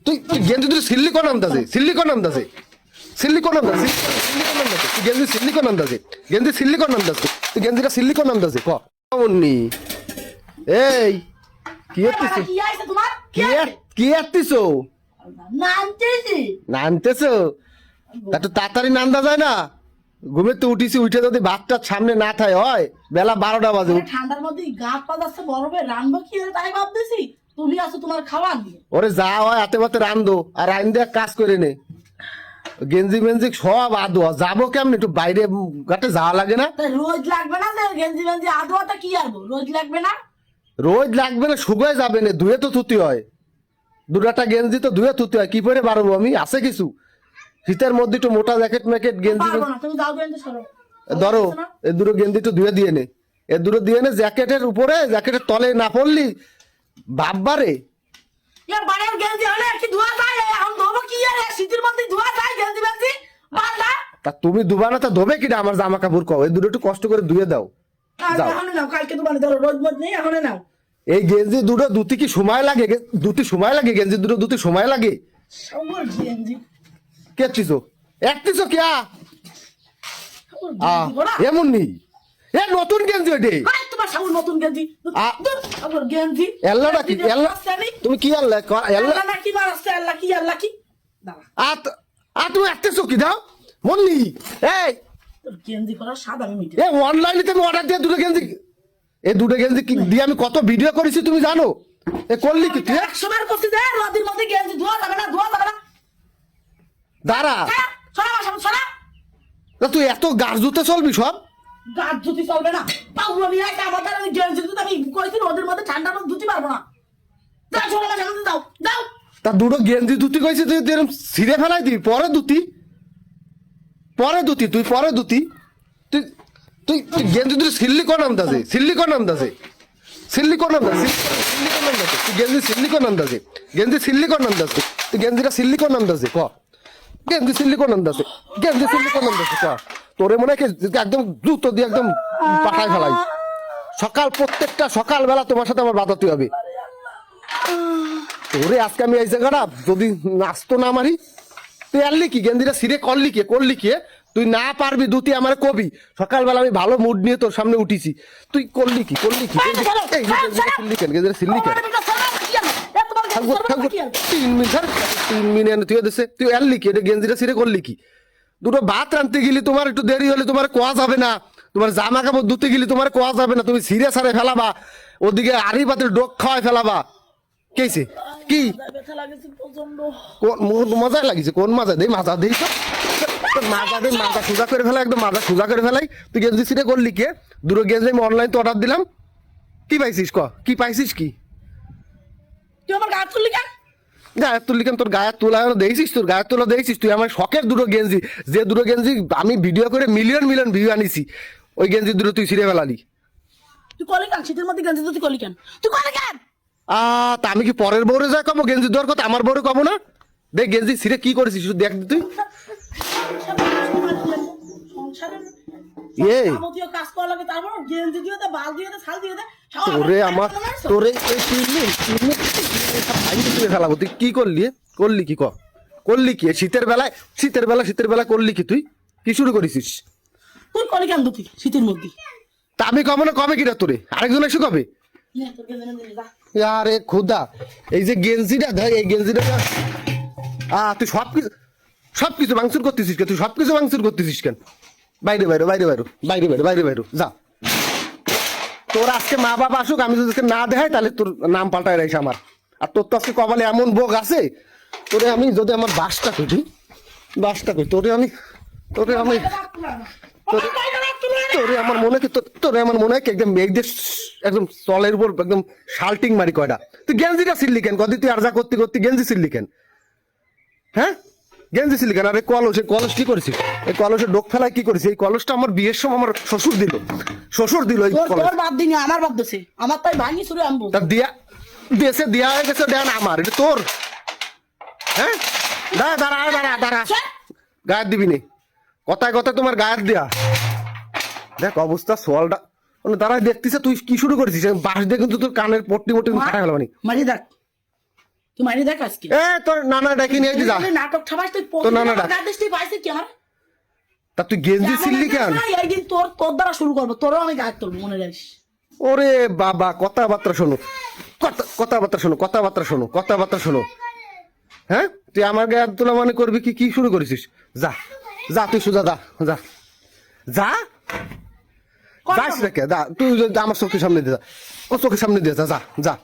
তুই তুই গেঞ্জি তুই সিল্লিকন আন্দাজে সিল্লিকন আন্দাজে সিল্লিকন আন্দাজে সিল্লিকন আন্দাজে তুই গেঞ্জি সিল্লিকন আন্দাজে গেঞ্জি সিল্লিকন আন্দাজে তুই গেঞ্জিটা সিল্লিকন আন্দাজে ক মুন্নি এই কি হচ্ছে কি আইছে তোমার কি আত্তিছো নানতেছি নানতেছো একটু তাড়াতাড়ি নান্দা যায় না ঘুমে তো উঠিছি উঠে যদি ভাতটা সামনে না থাকে হয় বেলা 12টা বাজে ঠান্ডার মধ্যে গাছ পা যাচ্ছে বরফে রানবো কি হবে তাই ভাবতেছি তুমি আছো তোমার খাওয়া নিয়ে ওরে যা হয় হাতে পাতে রান্ধো আর রান দিয়ে কাজ করে নে গেঞ্জি মেঞ্জি সব আদো যাবো কেমন একটু বাইরে ঘাটে যাওয়া লাগে না তাই রোজ লাগবে না যে গেঞ্জি মেঞ্জি আদোয়াটা কি আনবো রোজ লাগবে না রোজ লাগবে না শুকায় যাবে না ধুয়ে তো থুতি হয় দুটা গেঞ্জি তো ধুয়ে থুতি হয় কি পরে পারবো আমি আছে কিছু শীতের মধ্যে একটু মোটা জ্যাকেট ম্যাকেট গেঞ্জি পারবো না তুমি যাও গেঞ্জি সরো ধরো এই দুটো গেঞ্জি একটু ধুয়ে দিয়ে নে এ দুটো দিয়ে নে জ্যাকেটের উপরে জ্যাকেটের তলে না পড়লি বাব্বারে ইয়ার বাড়ির গেঞ্জি হলে কি ধোয়া যায় এখন ধোবো কি আর শীতের মধ্যে ধোয়া যায় গেঞ্জি মেঞ্জি বাংলা তা তুমি দুবা না তা ধোবে কিনা আমার জামা কাপড় কও এই দুটো একটু কষ্ট করে ধুয়ে দাও যাও এখন নাও কালকে তোমার ধরো রোজ মত নেই এখন নাও এই গেঞ্জি দুটো ধুতি কি সময় লাগে ধুতি সময় লাগে গেঞ্জি দুটো ধুতি সময় লাগে সবর গেঞ্জি কে চিছো এক চিছো কিয়া এমন নেই এ নতুন গেঞ্জি ওইটে তোমার সবর নতুন গেঞ্জি সবর গেঞ্জি এল্লাটা কি এল্লা তুমি কি আল্লাহ এল্লা আল্লাহ না কি মারছে আল্লাহ কি দাও তুমি একটা চকি দাও মন্নি এই তোর গেঞ্জি করা স্বাদ আমি মিটে এ অনলাইনে তুমি অর্ডার দিয়ে দুটো গেঞ্জি এই দুটো গেঞ্জি দিয়ে আমি কত ভিডিও করেছি তুমি জানো এ করলি কি তুই 100 বার করতে যায় রোদের মধ্যে গেঞ্জি ধোয়া যাবে না দাঁড়া সরা তা তুই এত গাছ ধুতে চলবি সব গাছ ধুতি চলবে না পাগল নিয়ে আসে আমার দ্বারা আমি গেঞ্জি ধুতে আমি কইছি রোদের মধ্যে ঠান্ডার মধ্যে ধুতে পারবো না যাও ছোট মাছ আমাদের দাও তা দুটো গেঞ্জি ধুতি কইছি তুই এরকম ছিঁড়ে ফেলাই দিবি পরে ধুতি তুই পরে ধুতি তুই তুই তুই গেঞ্জি তুই সিল্লিকন আন্দাজে সিল্লিকন আন্দাজে সিল্লিকন আন্দাজে সিল্লিকন আন্দাজে তুই গেঞ্জি সিল্লিকন আন্দাজে গেঞ্জি সিল্লিকন আন্দাজে তুই গেঞ্জিটা সিল্লিকন আন্দাজে ক গেঞ্জি সিল্লিকন আন্দাজে গেঞ্জি সিল্লিকন আন্দাজে ক তোরে মনে হয় একদম জুতো দিয়ে একদম পাঠায় ফেলাই প্রত্যেকটা সকালবেলা তোমার সাথে আমার বাধাতে হবে তোরে আজকে আমি এই জায়গাটা যদি নাচতো না মারি তুই আনলি কি গেঞ্জিটা সিরে করলি কি তুই না পারবি দুটি আমার কবি সকালবেলা আমি ভালো মুড নিয়ে তোর সামনে উঠিছি তুই করলি কি সিল্লি কেন 3 মিনিট তুই দিছে তুই আনলি কি এটা গেঞ্জিটা সিরে করলি কি দুটো ভাত রাঁধতে গেলি তোমার একটু দেরি হলে তোমার কোয়া যাবে না তোমার জামা কাপড় ধুতে গেলি তোমার কোয়া যাবে না তুমি সিরে সারে ফেলাবা ওদিকে আড়ি পাতের ডোক খাওয়াই ফেলাবা কেছে কি মজা লাগিছে কোন মাজা দেই মাজা দেই মাজা সোজা করে ফেলা একদম মাজা সোজা করে ফেলাই তুই গেঞ্জি সিটে করলি কে দুটো গেঞ্জি আমি অনলাইন তো অর্ডার দিলাম কি পাইছিস কি পাইছিস কি তুই আমার গাছ তুললি কেন গায়ের তুললি কেন তোর গায়ের তোলা দেখছিস তোর গায়ের তোলা দেখছিস তুই আমার শখের দুটো গেঞ্জি যে দুটো গেঞ্জি আমি ভিডিও করে মিলিয়ন ভিউ আনিছি ওই গেঞ্জি দুটো তুই ছিঁড়ে ফেলালি তুই কলি কেন শীতের মধ্যে গেঞ্জি তুই কলি কেন তা আমি কি পরের বউরে যা কমো গেঞ্জি দেওয়ার কথা আমার বউরে কমো না দেখ গেঞ্জি ছিঁড়ে কি করেছিস শুধু দেখ তুই কাজ করা লাগে তারপর গেঞ্জি দিয়ে দে বাল দিয়ে দে ছাল দিয়ে দে তোরে আমার তোরে এই 3 মিনিট তুই ফেলাবো তুই কি করলি কি করলি কি শীতের বেলা করলি কি তুই কি শুরু করেছিস তুই কলি কেন দুটি শীতের মধ্যে তা আমি কমো না কবে কিনা তোরে আরেকজন এসে কবে আরে খুদা এই যে গেঞ্জিটা দেখ এই গেঞ্জিটা তুই সবকিছু মাংসুর করতেছিস কেন তুই সবকিছু মাংসুর করতেছিস কেন বাইরে যা তোর আজকে মা বাবা আসুক আমি যদি না দেখাই তাহলে তোর নাম পাল্টায় রাইস আমার আর তোর তো আজকে কপালে এমন বোক আছে তোরে আমি যদি আমার বাসটা করি তোরে আমার মনে হয় কি একদম মেঘদের একদম তলের উপর একদম শাল্টিং মারি কয়টা তুই গেঞ্জিটা ছিললি কেন কদি তুই আর যা করতে গেঞ্জি ছিললি কেন হ্যাঁ গেঞ্জি ছিললি কেন আর এই কলস কি করেছিস এই কলসের ডোক ফেলায় কি করেছিস এই কলসটা আমার বিয়ের সময় আমার শ্বশুর দিল এই কলস বাদ দিনি আমার বাদ দিছে আমার তাই ভাঙি শুরু আনবো তা দেয়া হয়ে গেছে দেন আমার এটা তোর হ্যাঁ দাঁড়া গায়ের দিবি নি কথায় তোমার গায়ের দেয়া দেখ অবস্থা সোয়ালটা দাঁড়ায় দেখতেছে তুই কি শুরু করেছিস বাঁশ দিয়ে কিন্তু তোর কানের পট্টি ফাটা গেল মারি দেখ তুই মাইনে দেখ আজকে এ তোর নানা ডাকি নিয়ে যা তুই নাটক ঠাবাস তুই তোর নানা ডাক। তুই পাইছিস কি আমার তা তুই গেঞ্জি ছিললি কেন একদিন তোর তোর দ্বারা শুরু করবো তোরও আমি গায়ে তুলবো মনে রাখিস ওরে বাবা কথাবার্তা শোনো কথাবার্তা শোনো কথাবার্তা শোনো কথাবার্তা শোনো হ্যাঁ তুই আমার গায়ে হাত তোলা মানে করবি কি কি শুরু করেছিস যা যা তুই সোজা যা যা যা যাস রেখে যা তুই আমার চোখের সামনে দিয়ে যা ও চোখের সামনে দিয়ে যা যা যা